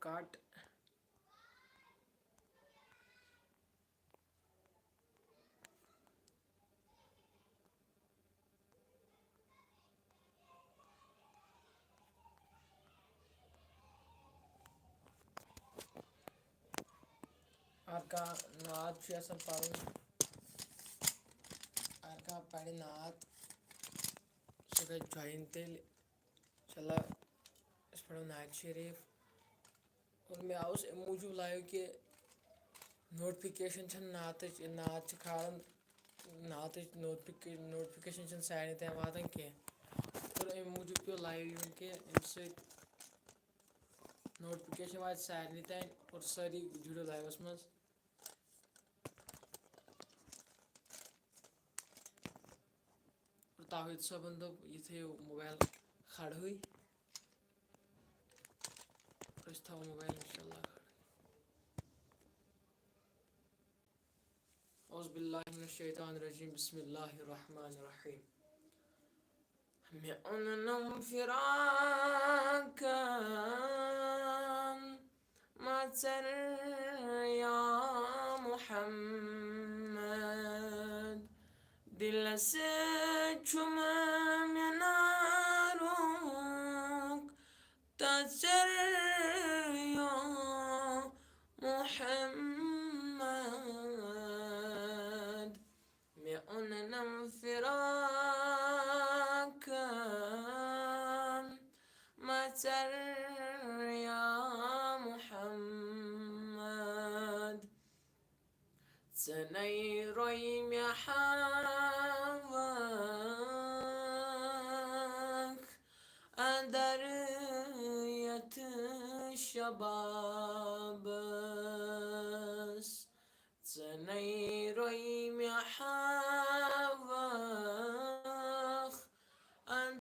काट। आरका नात छु असल पारुन आरका पढ़े नात सुबह ज्वाइन तेल चला इस पढ़ो नात शरीफ और मैं आउस मूजूब लायो कि नोटिफिकेशन छन नात नात खान नात नोटिफिकेशन छन सारे तय वातन के और अम मूजूब पे लाइव यून के नोटिफिकेशन वात सारे तय और सारी जुड़ो लाइवस मज और ताहिद सबन दोप ये मोबाइल खड़ हुई था मोबाइल इंशाल्लाह औज़ बिल्लाहि मिनश शैतानिर रजीम बिस्मिल्लाहिर रहमानिर रहीम मिअनम फिराका मतर या मुहम्मद दिल से छुमा मिनारुक तजर या मुहम्मद मिअनम फिराका मतर या मुहम्मद سني ريم حواك أدرية الشباب سني ريم حواك